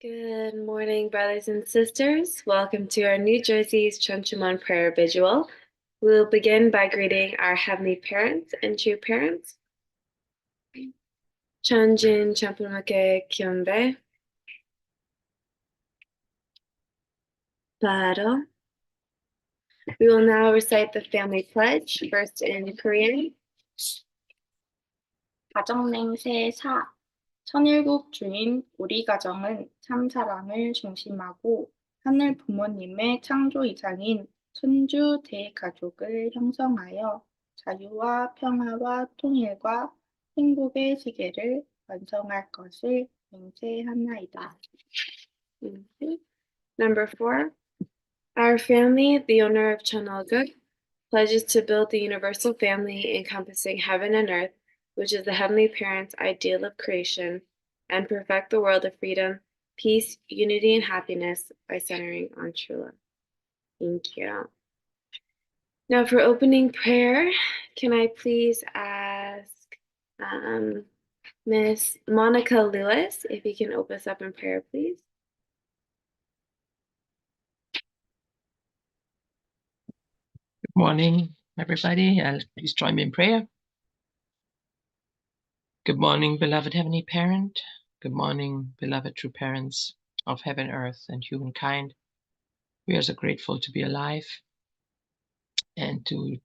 Good morning, brothers and sisters. Welcome to our New Jersey's Cheon prayer vigil. We'll begin by greeting our heavenly parents and true parents. Chonjin Champumake Kyombe. Baro. We will now recite the family pledge, first in Korean. 가정맹세 4. 천일국 주인 우리 가정은 참 사랑을 중심하고 하늘 부모님의 창조이장인 천주 대가족을 형성하여 자유와 평화와 통일과 행복의 시계를 완성할 것을 맹세하나이다. Number 4. Our family, the owner of Cheonilguk, pledges to build the universal family encompassing heaven and earth, which is the Heavenly Parent's ideal of creation, and perfect the world of freedom, peace, unity, and happiness by centering on true love. Thank you. Now for opening prayer, can I please ask Miss Monica Lewis if you can open us up in prayer, please? Good morning, everybody. Please join me in prayer. Good morning, beloved Heavenly Parent. Good morning, beloved true parents of heaven, earth, and humankind. We are so grateful to be alive and to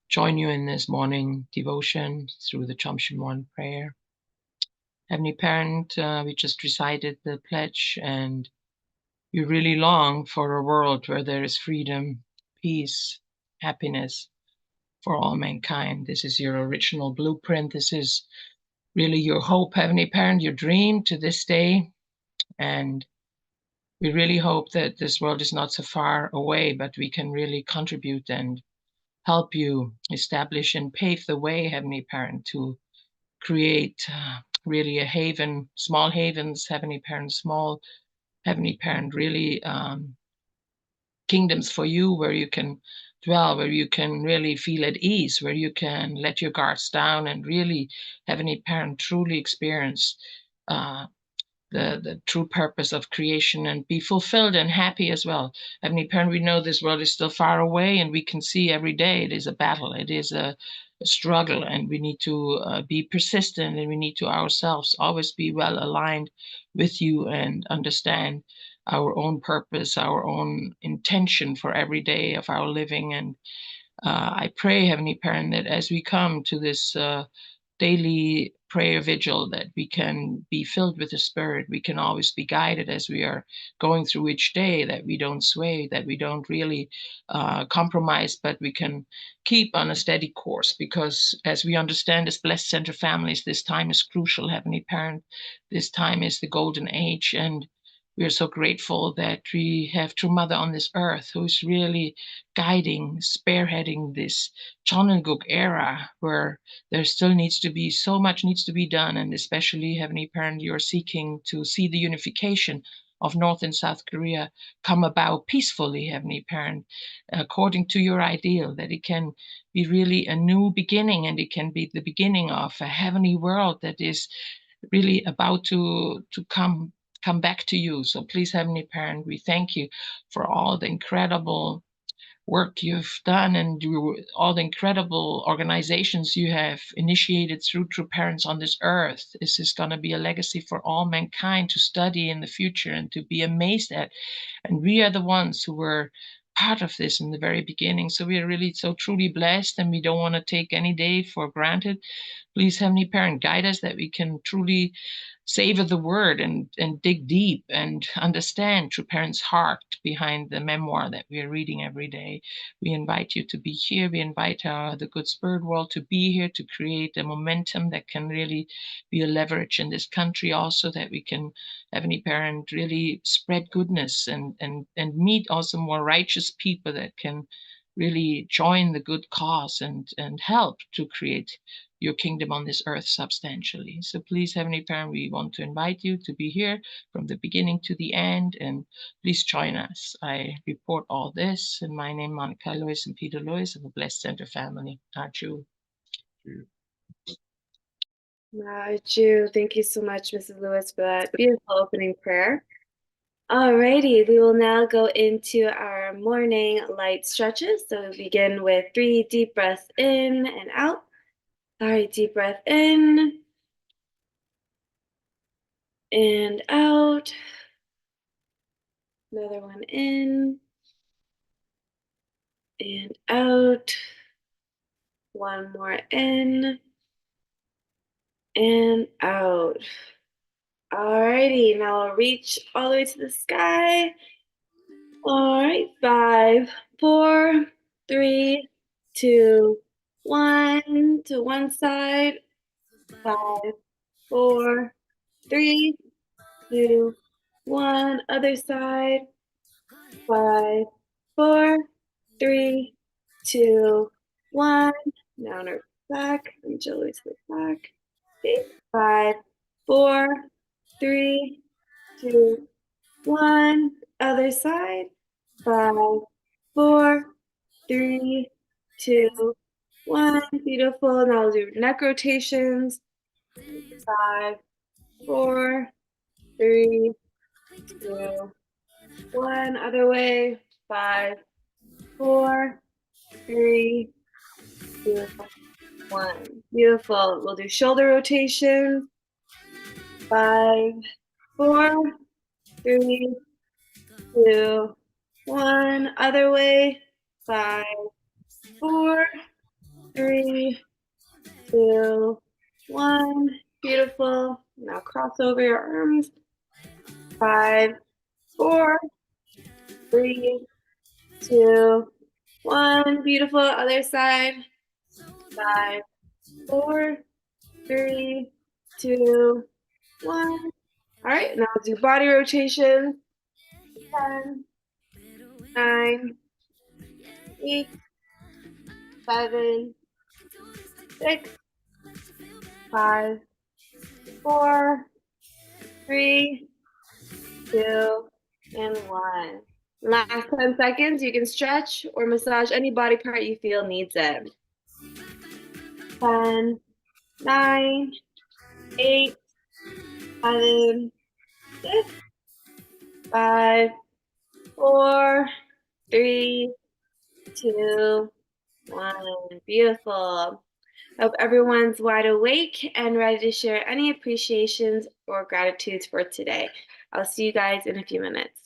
join you in this morning devotion through the Chom Shim prayer. Heavenly Parent, we just recited the pledge, and we really long for a world where there is freedom, peace, happiness for all mankind. This is your original blueprint. This is really your hope, Heavenly Parent, your dream to this day. And we really hope that this world is not so far away, but we can really contribute and help you establish and pave the way, Heavenly Parent, to create really a haven, small havens, Heavenly Parent, small Heavenly Parent, really kingdoms for you where you can dwell, where you can really feel at ease, where you can let your guards down and really, Heavenly Parent, truly experience the true purpose of creation and be fulfilled and happy as well. Heavenly Parent, we know this world is still far away, and we can see every day it is a battle, it is a struggle, and we need to be persistent, and we need to ourselves always be well aligned with you and understand our own purpose, our own intention for every day of our living. And I pray, Heavenly Parent, that as we come to this daily prayer vigil, that we can be filled with the Spirit. We can always be guided as we are going through each day, that we don't sway, that we don't really compromise, but we can keep on a steady course, because as we understand as blessed center families, this time is crucial, Heavenly Parent. This time is the golden age, and we are so grateful that we have True Mother on this earth who is really guiding, spearheading this Cheonilguk era, where there still needs to be so much needs to be done. And especially, Heavenly Parent, you're seeking to see the unification of North and South Korea come about peacefully, Heavenly Parent, according to your ideal, that it can be really a new beginning, and it can be the beginning of a heavenly world that is really about to come back to you. So please, Heavenly Parent, we thank you for all the incredible work you've done and all the incredible organizations you have initiated through True Parents on this earth. This is going to be a legacy for all mankind to study in the future and to be amazed at. And we are the ones who were part of this in the very beginning. So we are really so truly blessed, and we don't want to take any day for granted. Please, Heavenly Parent, guide us that we can truly savor the word and dig deep and understand True Parents' heart behind the memoir that we are reading every day. We invite you to be here. We invite the good spirit world to be here to create a momentum that can really be a leverage in this country also, that we can, Heavenly Parent, really spread goodness and meet also more righteous people that can really join the good cause and help to create your kingdom on this earth substantially. So please, Heavenly Parent, we want to invite you to be here from the beginning to the end, and please join us. I report all this in my name, Monica Lewis and Peter Lewis of the Blessed Center family. Arju. Thank you so much, Mrs. Lewis, for that beautiful opening prayer. Alrighty, we will now go into our morning light stretches. So we begin with 3 deep breaths in and out. Alright, deep breath in and out. Another one in and out. One more in and out. Alrighty, now I'll reach all the way to the sky. Alright, 5, 4, 3, 2, 1. To one side. 5, 4, 3, 2, 1. Other side. 5, 4, 3, 2, 1. Now on our back. Reach all the way to the back. Okay. 5, 4, 3, 2, 1. Other side. 5, 4, 3, 2, 1. Beautiful. Now we'll do neck rotations. 5, 4, 3, 2, 1. Other way. 5, 4, 3, 2, 1. Beautiful. We'll do shoulder rotations. 5, 4, 3, 2, 1. Other way. 5, 4, 3, 2, 1. Beautiful. Now cross over your arms. 5, 4, 3, 2, 1. Beautiful. Other side. 5, 4, 3, 2, 1. All right, now do body rotation. 10, 9, 8, 7, 6, 5, 4, 3, 2, and 1. Last 10 seconds, you can stretch or massage any body part you feel needs it. 10, 9, 8, 7, 6, 5, 4, 3, 2, 1. Beautiful. Hope everyone's wide awake and ready to share any appreciations or gratitudes for today. I'll see you guys in a few minutes.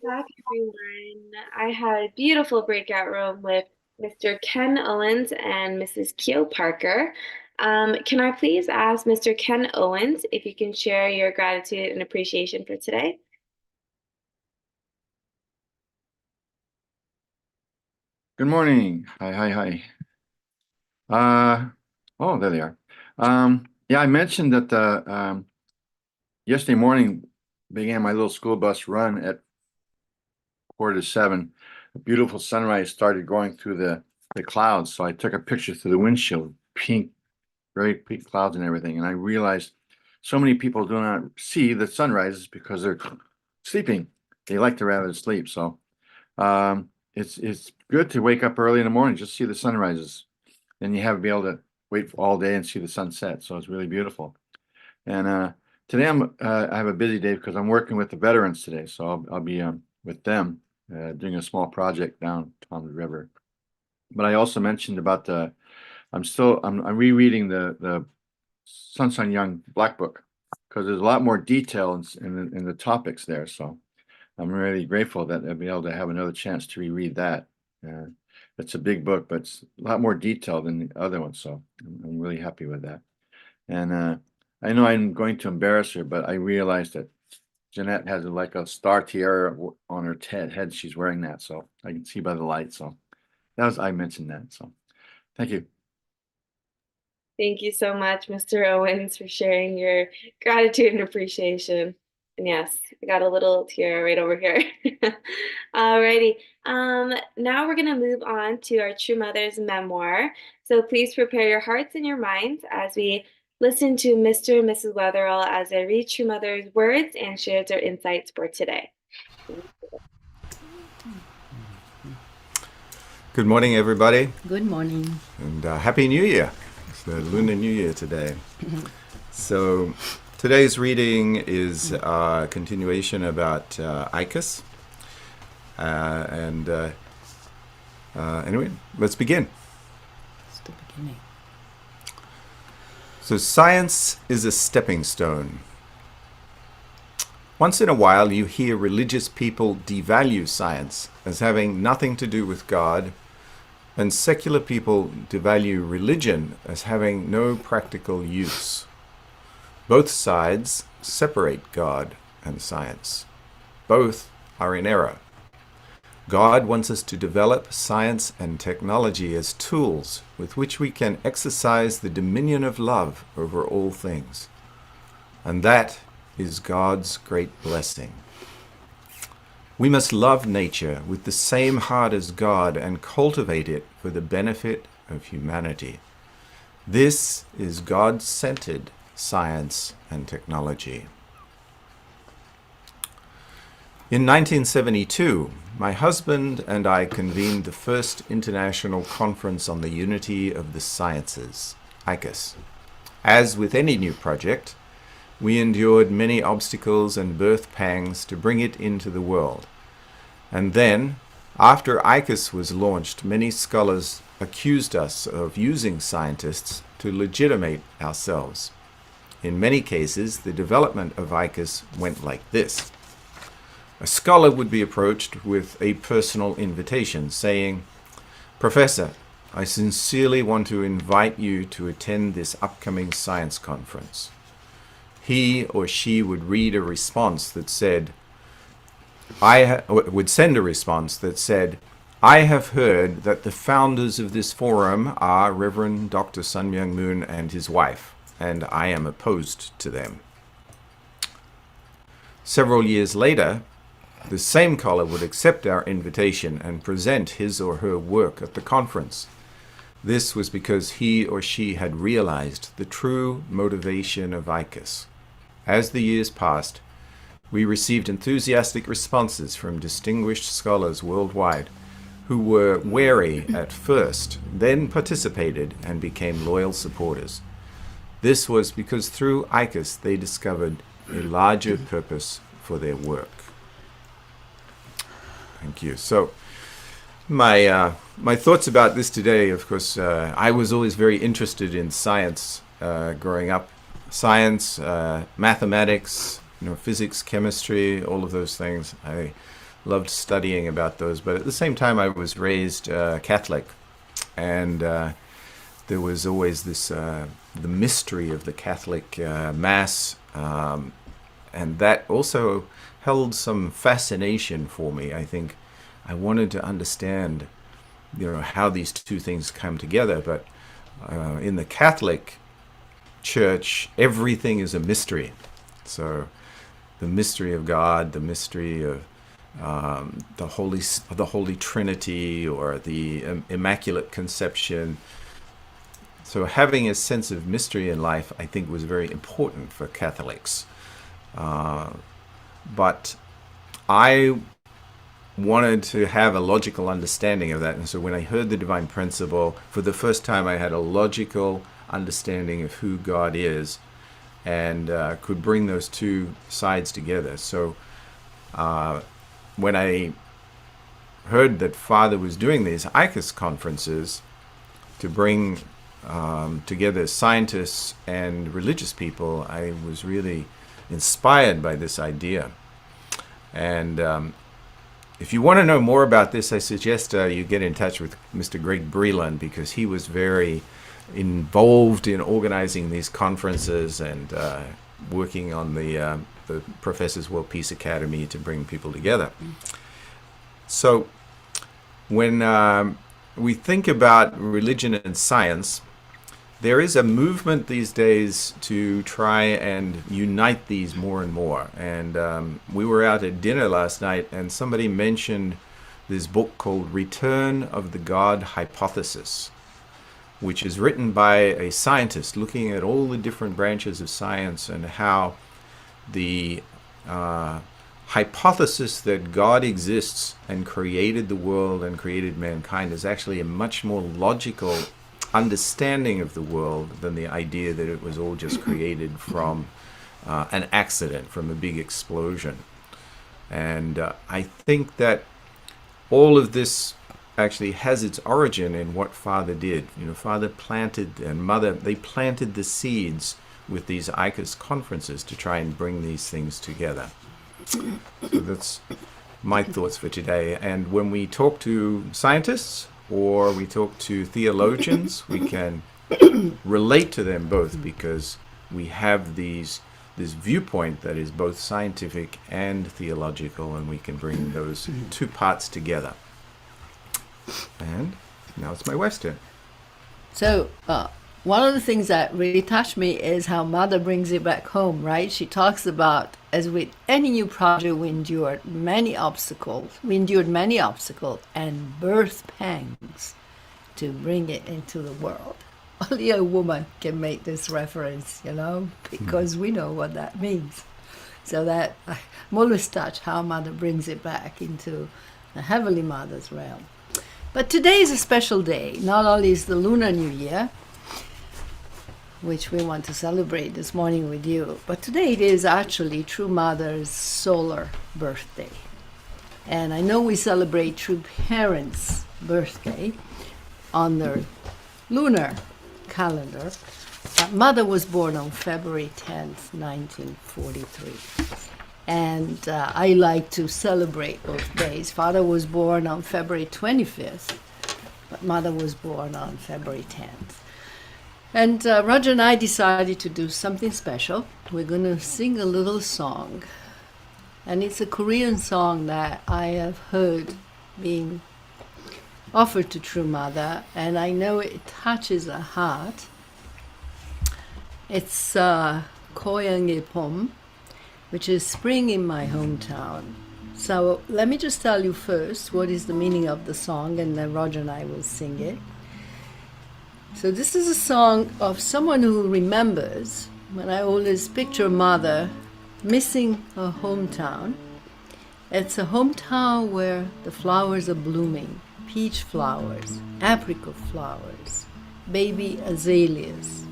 back, everyone. I had a beautiful breakout room with Mr. Ken Owens and Mrs. Keo Parker. Can I please ask Mr. Ken Owens if you can share your gratitude and appreciation for today? Good morning. Hi. Oh, there they are. Yeah, I mentioned that yesterday morning began my little school bus run at 6:45. A beautiful sunrise started going through the clouds, so I took a picture through the windshield, pink, very pink clouds and everything, and I realized so many people do not see the sunrises because they're sleeping. They like to rather sleep, so it's good to wake up early in the morning, just see the sunrises. Then you have to be able to wait all day and see the sunset. So it's really beautiful. And today I have a busy day because I'm working with the veterans today. So I'll be with them doing a small project down on the river. But I also mentioned about I'm rereading the Sunshine Young Black Book because there's a lot more detail in the topics there. So I'm really grateful that I'll be able to have another chance to reread that. It's a big book, but it's a lot more detailed than the other one, so I'm really happy with that. And I know I'm going to embarrass her, but I realized that Jeanette has like a star tiara on her head. She's wearing that, so I can see by the light. So I mentioned that. So thank you. Thank you so much, Mr. Owens, for sharing your gratitude and appreciation. And yes, I got a little tear right over here. Alrighty. Now we're gonna move on to our True Mother's memoir. So please prepare your hearts and your minds as we listen to Mr. and Mrs. Wetherall as they read True Mother's words and share their insights for today. Good morning, everybody. Good morning. And Happy New Year. It's the Lunar New Year today. So today's reading is a continuation about ICUS. Anyway, let's begin. It's the beginning. So science is a stepping stone. Once in a while, you hear religious people devalue science as having nothing to do with God, and secular people devalue religion as having no practical use. Both sides separate God and science. Both are in error. God wants us to develop science and technology as tools with which we can exercise the dominion of love over all things. And that is God's great blessing. We must love nature with the same heart as God and cultivate it for the benefit of humanity. This is God-centered science and technology. In 1972, my husband and I convened the first International Conference on the Unity of the Sciences, ICUS. As with any new project, we endured many obstacles and birth pangs to bring it into the world. And then, after ICUS was launched, many scholars accused us of using scientists to legitimate ourselves. In many cases, the development of ICUS went like this. A scholar would be approached with a personal invitation saying, "Professor, I sincerely want to invite you to attend this upcoming science conference." He or she would read a response that said, would send a response that said, "I have heard that the founders of this forum are Reverend Dr. Sun Myung Moon and his wife, and I am opposed to them." Several years later, the same caller would accept our invitation and present his or her work at the conference. This was because he or she had realized the true motivation of ICUS. As the years passed, we received enthusiastic responses from distinguished scholars worldwide who were wary at first, then participated and became loyal supporters. This was because through ICUS they discovered a larger purpose for their work. Thank you. So my thoughts about this today, of course, I was always very interested in science growing up. Science, mathematics, physics, chemistry, all of those things. I loved studying about those. But at the same time, I was raised Catholic, and there was always this the mystery of the Catholic Mass, and that also held some fascination for me. I think I wanted to understand, how these two things come together. But in the Catholic Church, everything is a mystery. So the mystery of God, the mystery of the Holy Trinity, or the Immaculate Conception. So having a sense of mystery in life, I think, was very important for Catholics. But I wanted to have a logical understanding of that. And so when I heard the divine principle, for the first time I had a logical understanding of who God is, and could bring those two sides together. So when I heard that Father was doing these ICUS conferences to bring together scientists and religious people, I was really inspired by this idea. And if you want to know more about this, I suggest you get in touch with Mr. Greg Breland, because he was very involved in organizing these conferences and working on the Professors World Peace Academy to bring people together. So when we think about religion and science, there is a movement these days to try and unite these more and more. And we were out at dinner last night, and somebody mentioned this book called Return of the God Hypothesis, which is written by a scientist looking at all the different branches of science and how the hypothesis that God exists and created the world and created mankind is actually a much more logical understanding of the world than the idea that it was all just created from an accident, from a big explosion. And I think that all of this actually has its origin in what Father did. Father planted, and Mother, they planted the seeds with these ICUS conferences to try and bring these things together. So that's my thoughts for today. And when we talk to scientists or we talk to theologians, we can relate to them both, because we have this viewpoint that is both scientific and theological, and we can bring those two parts together. And now it's my wife's turn. So one of the things that really touched me is how Mother brings it back home, right? She talks about, as with any new project, we endured many obstacles and birth pangs to bring it into the world. Only a woman can make this reference, because we know what that means. So that I'm always touched how Mother brings it back into the Heavenly Mother's realm. But today is a special day. Not only is the Lunar New Year, which we want to celebrate this morning with you, but today it is actually True Mother's solar birthday. And I know we celebrate True Parents' birthday on their lunar calendar. But Mother was born on February 10th, 1943. And I like to celebrate both days. Father was born on February 25th, but Mother was born on February 10th. And Roger and I decided to do something special. We're going to sing a little song. And it's a Korean song that I have heard being offered to True Mother, and I know it touches a heart. It's Koyang의 봄, which is spring in my hometown. So let me just tell you first what is the meaning of the song, and then Roger and I will sing it. So this is a song of someone who remembers when I always picture Mother missing her hometown. It's a hometown where the flowers are blooming, peach flowers, apricot flowers, baby azaleas.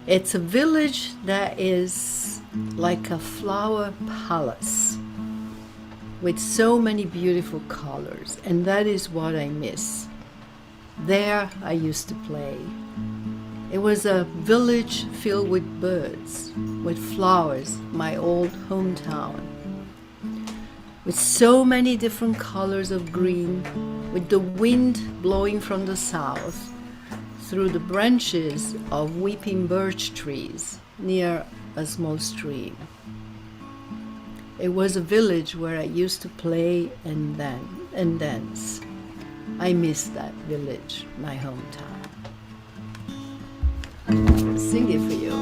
It's a village that is like a flower palace with so many beautiful colors, and that is what I miss. There I used to play. It was a village filled with birds, with flowers, my old hometown. with so many different colors of green, with the wind blowing from the south through the branches of weeping birch trees near a small stream. It was a village where I used to play and dance. I miss that village, my hometown. Sing it for you.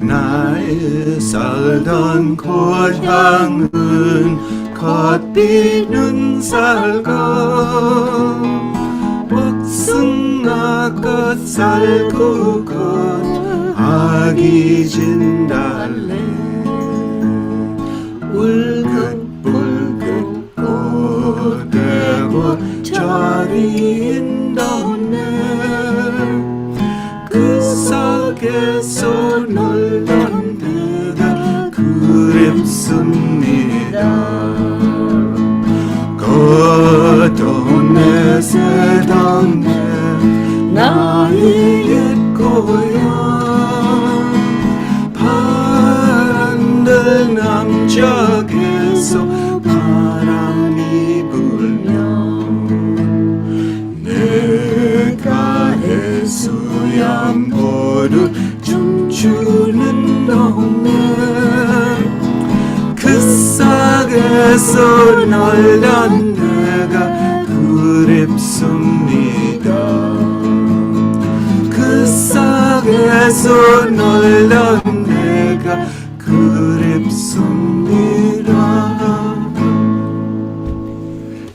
나의 살던 고향은 겉빛 눈살과 복숭아 꽃살구 꽃 아기 진달래 울긋불긋 꽃대고 저린 동네 그 속에서 놀던 그가 그립습니다. 그 동네 새 동네 나의 옛 고향 파란들 남쪽에서 바람이 불면 내가 해수양보를 춤추는 동네 그 속에서 놀던 내가 그립습니다. 그 속에서 놀던 내가 그립습니다.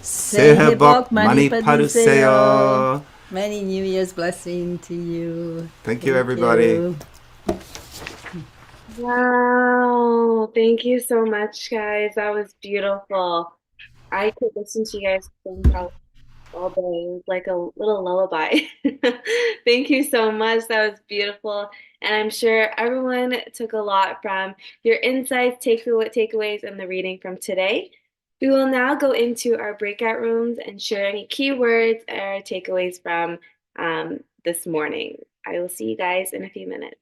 새해 복 많이 받으세요. Many New Year's blessing to you. Thank you, everybody. Wow. Thank you so much, guys. That was beautiful. I could listen to you guys sing probably all day. It was like a little lullaby. Thank you so much. That was beautiful. And I'm sure everyone took a lot from your insights, takeaways, and the reading from today. We will now go into our breakout rooms and share any keywords or takeaways from this morning. I will see you guys in a few minutes.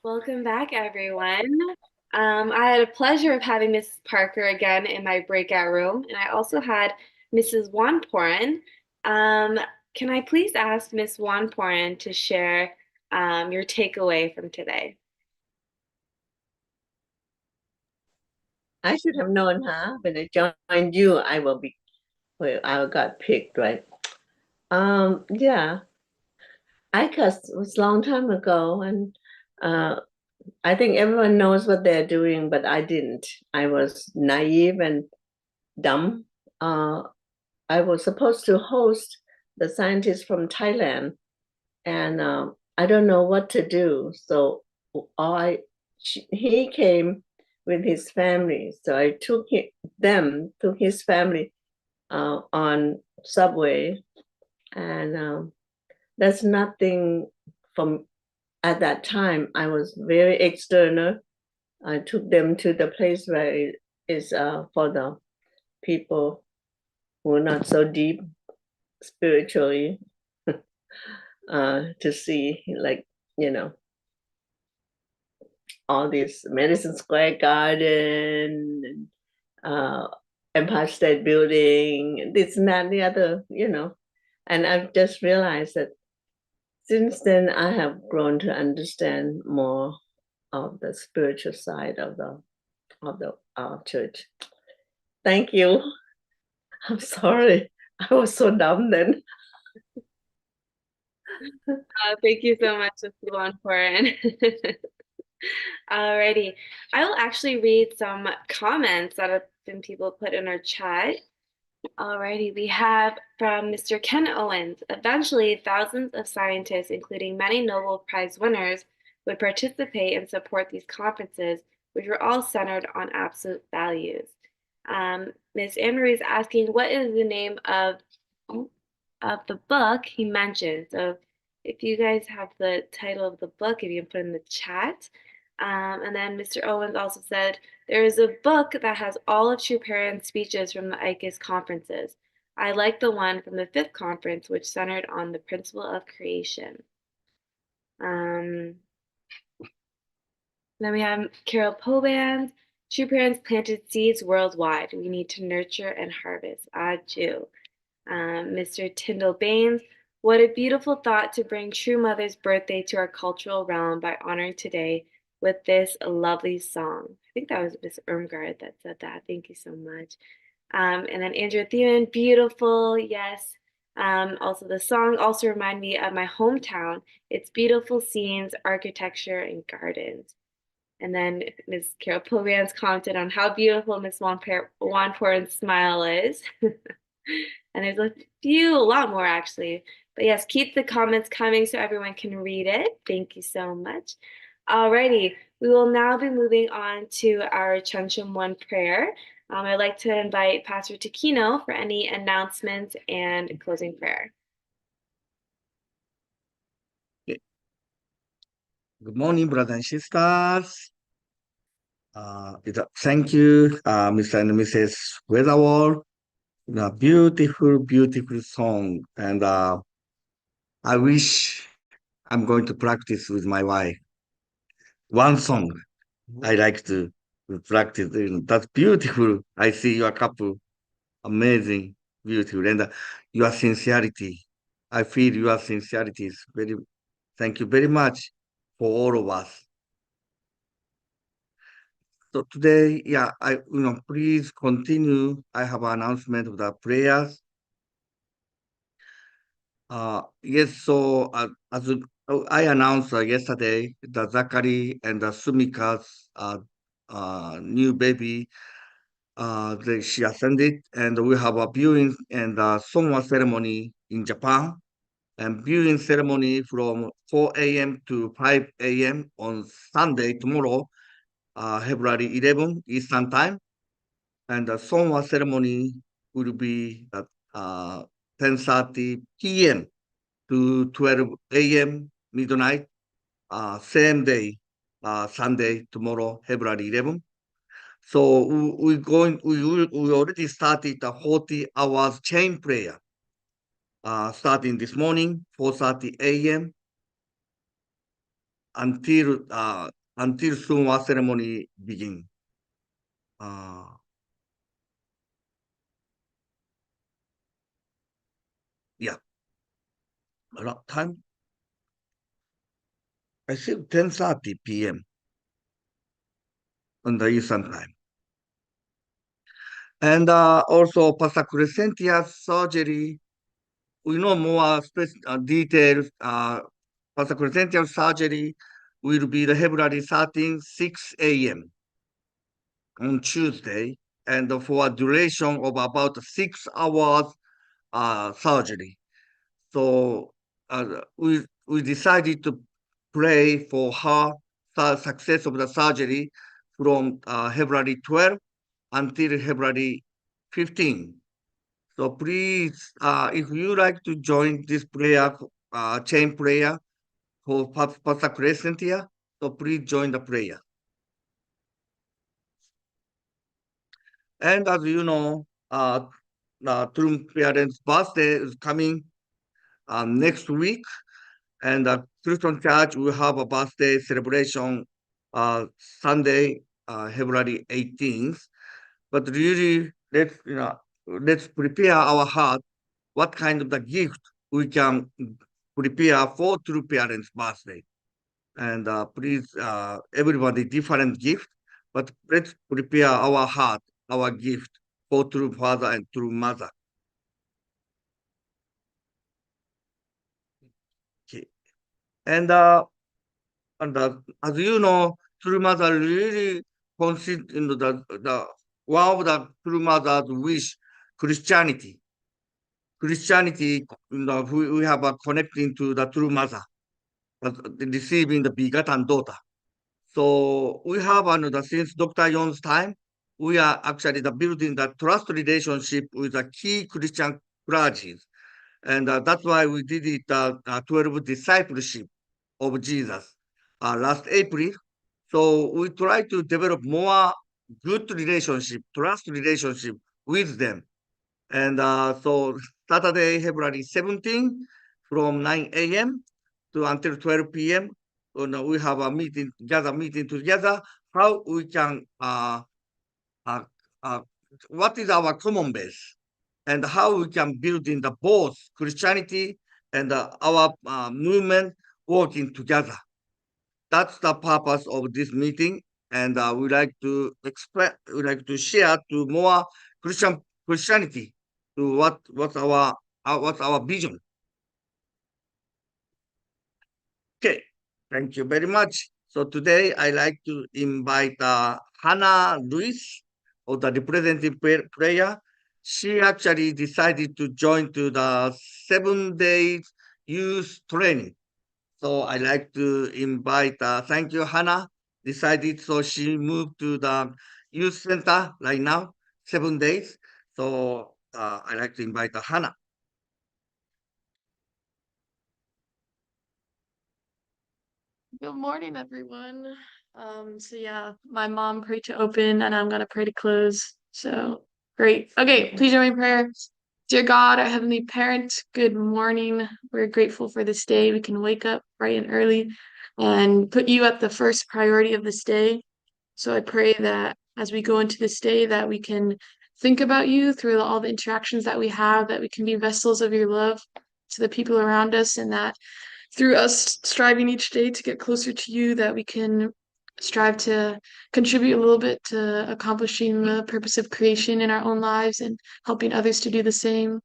Welcome back, everyone. I had a pleasure of having Mrs. Parker again in my breakout room, and I also had Mrs. Wanporan. Can I please ask Miss Wanporan to share your takeaway from today? I should have known, huh? When I joined you, I got picked, right? Yeah, ICAS was a long time ago, and I think everyone knows what they're doing, but I didn't. I was naive and dumb. I was supposed to host the scientists from Thailand, and I don't know what to do. So he came with his family, so I took his family on subway, and that's nothing from at that time. I was very external. I took them to the place where it is for the people who are not so deep spiritually to see, like, you know, all this Madison Square Garden and Empire State Building, this and that and the other, you know. And I've just realized that since then I have grown to understand more of the spiritual side of the church. Thank you. I'm sorry. I was so dumb then. Thank you so much, Miss Wanporan. Alrighty, I will actually read some comments that have been people put in our chat. Alrighty, we have from Mr. Ken Owens. Eventually, thousands of scientists, including many Nobel Prize winners, would participate and support these conferences, which were all centered on absolute values. Ms. Anne-Marie is asking, what is the name of the book he mentioned? So if you guys have the title of the book, if you can put in the chat. And then Mr. Owens also said, there is a book that has all of True Parents' speeches from the ICAS conferences. I like the one from the 5th conference, which centered on the principle of creation. Then we have Carol Poband. True Parents planted seeds worldwide. We need to nurture and harvest. Aju. Mr. Tyndall Baines. What a beautiful thought to bring True Mother's birthday to our cultural realm by honoring today with this lovely song. I think that was Miss Irmgard that said that. Thank you so much. And then Andrea Theon, beautiful, yes. Also, the song also reminded me of my hometown. It's beautiful scenes, architecture, and gardens. And then Ms. Carol Povans commented on how beautiful Miss Wanporan's smile is. And there's a lot more actually. But yes, keep the comments coming so everyone can read it. Thank you so much. Alrighty, we will now be moving on to our Chunchum 1 prayer. I'd like to invite Pastor Takino for any announcements and closing prayer. Good morning, brothers and sisters. Thank you, Mr. and Mrs. Weatherwall. Beautiful, beautiful song. And I wish I'm going to practice with my wife. One song I like to practice. That's beautiful. I see your couple. Amazing, beautiful. And your sincerity. I feel your sincerity is very, thank you very much for all of us. So today, please continue. I have an announcement of the prayers. Yes, so as I announced yesterday, the Zachary and the Sumika's new baby, she ascended, and we have a viewing and a Songwa ceremony in Japan, and viewing ceremony from 4 a.m. to 5 a.m. on Sunday, tomorrow, February 11 Eastern Time, and the Songwa ceremony will be at 10:30 p.m. to 12 a.m. midnight, same day, Sunday, tomorrow, February 11. So we already started the 40 hours chain prayer, starting this morning, 4:30 a.m. until Sunwa ceremony begin. Yeah. What time? I think 10:30 p.m. on the Eastern time. And also Pastor Crescentia's surgery. We know more details. Pastor Crescentia's surgery will be the February 13, 6 a.m. on Tuesday, and for a duration of about 6 hours surgery. So we decided to pray for her success of the surgery from February 12 until February 15. So please, if you like to join this prayer, chain prayer for Pastor Crescentia, so please join the prayer. And as you know, True Parents' birthday is coming next week, and Christian Church will have a birthday celebration Sunday, February 18th. But really, let's prepare our heart. What kind of the gift we can prepare for True Parents' birthday? And please, everybody different gift, but let's prepare our heart, our gift for True Father and True Mother. Okay. And as you know, True Mother really consists in the one of the True Mother's wish, Christianity. Christianity, we have a connecting to the True Mother, receiving the begotten daughter. So we have since Dr. Yon's time, we are actually building the trust relationship with the key Christian clergies. And that's why we did it 12 discipleship of Jesus last April. So we try to develop more good relationship, trust relationship with them. And so Saturday, February 17 from 9 a.m. to until 12 p.m. We have a meeting together, how we can, what is our common base and how we can build in the both Christianity and our movement working together. That's the purpose of this meeting. And we like to share to more Christianity to what's our vision. Okay, thank you very much. So today I like to invite Hannah Luis of the representative prayer. She actually decided to join to the 7 days youth training. So I like to invite, thank you, Hannah, decided, so she moved to the youth center right now, 7 days. So I like to invite Hannah. Good morning, everyone. So yeah, my mom prayed to open and I'm gonna pray to close. So great. Okay, please join me in prayer. Dear God, our Heavenly Parent, good morning. We're grateful for this day. We can wake up bright and early and put you at the first priority of this day. So I pray that as we go into this day, that we can think about you through all the interactions that we have, that we can be vessels of your love to the people around us, and that through us striving each day to get closer to you, that we can strive to contribute a little bit to accomplishing the purpose of creation in our own lives and helping others to do the same.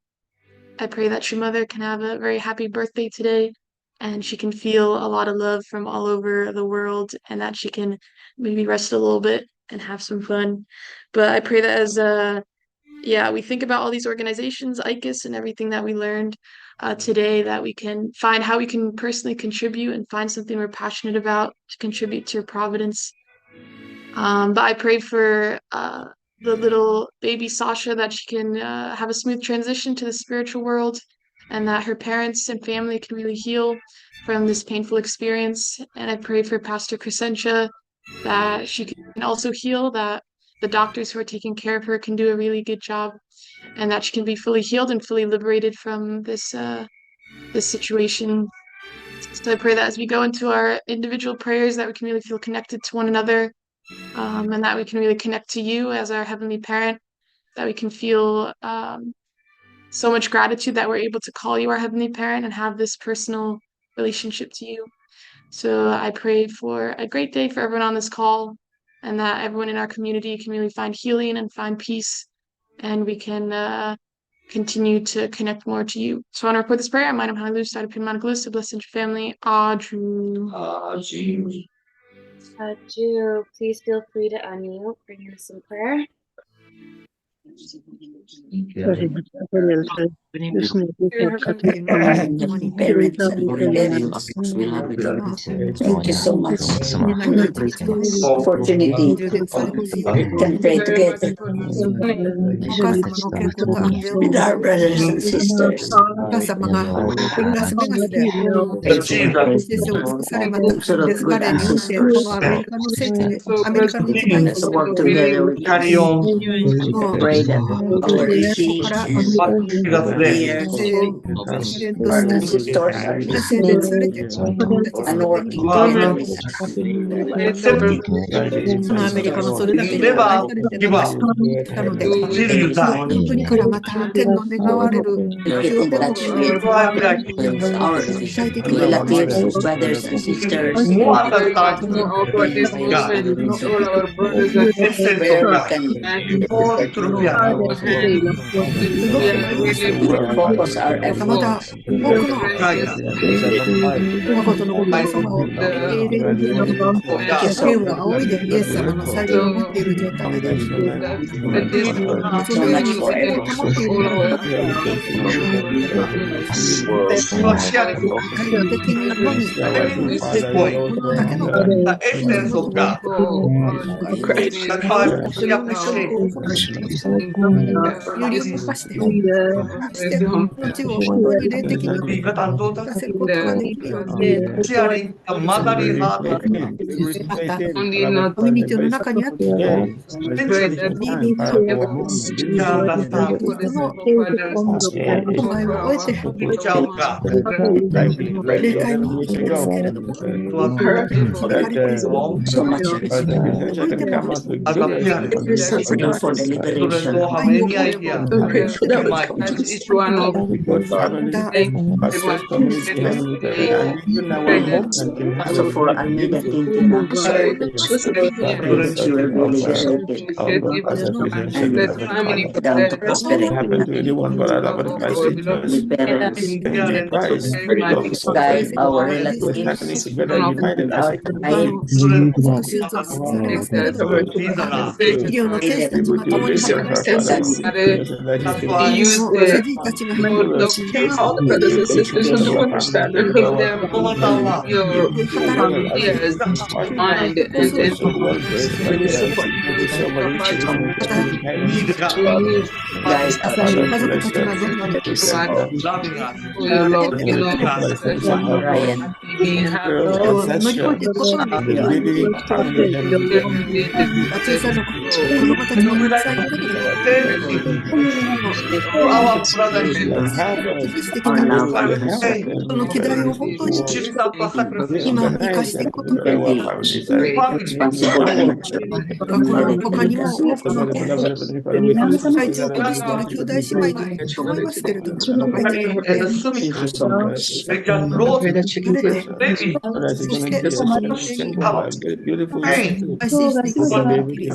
I pray that your mother can have a very happy birthday today and she can feel a lot of love from all over the world and that she can maybe rest a little bit and have some fun. But I pray that as we think about all these organizations, ICUS, and everything that we learned today, that we can find how we can personally contribute and find something we're passionate about to contribute to your providence. But I pray for the little baby Sasha, that she can have a smooth transition to the spiritual world and that her parents and family can really heal from this painful experience. And I pray for Pastor Crescentia, that she can also heal, that the doctors who are taking care of her can do a really good job, and that she can be fully healed and fully liberated from this situation. So I pray that as we go into our individual prayers, that we can really feel connected to one another, and that we can really connect to you as our Heavenly Parent, that we can feel so much gratitude that we're able to call you our Heavenly Parent and have this personal relationship to you. So I pray for a great day for everyone on this call, and that everyone in our community can really find healing and find peace, and we can continue to connect more to you. So I want to report this prayer. I might have had loose, I'd pin to bless your family. Aju. Ju, please feel free to unmute, bring us some prayer. Thank you so much for this opportunity can pray together with our brothers and sisters. Sort of good ancestors. Let's work together with Carry on. pray that our deceased here ancestors are listening and working together with us. Never give up till you die. Get in touch with our relatives, brothers and sisters. More understand God. Essence of God. All through Focus our efforts. Right. Thank you so much for The essence of God. That's why we appreciate sharing the motherly heart of God. so much As a parent, praying for the liberation. don't have any idea. Also for Almeida Tintina, she will be liberated and down to prosperity. The parents, guide our relatives, our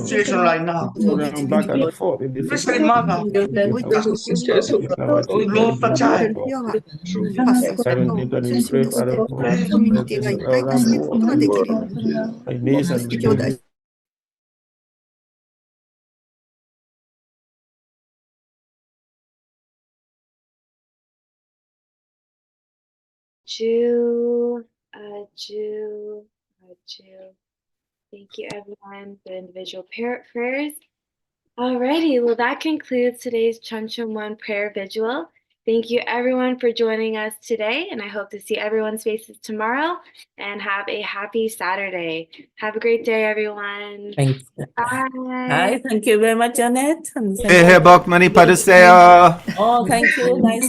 situation right now, especially mother lost a child. Ju. Thank you, everyone, for individual prayers. Alrighty, well, that concludes today's Chuncheon 1 prayer vigil. Thank you, everyone, for joining us today, and I hope to see everyone's faces tomorrow, and have a happy Saturday. Have a great day, everyone. Thanks. Bye. Hi, thank you very much, Janet. 새해 복 많이 받으세요. Oh, thank you. Nice.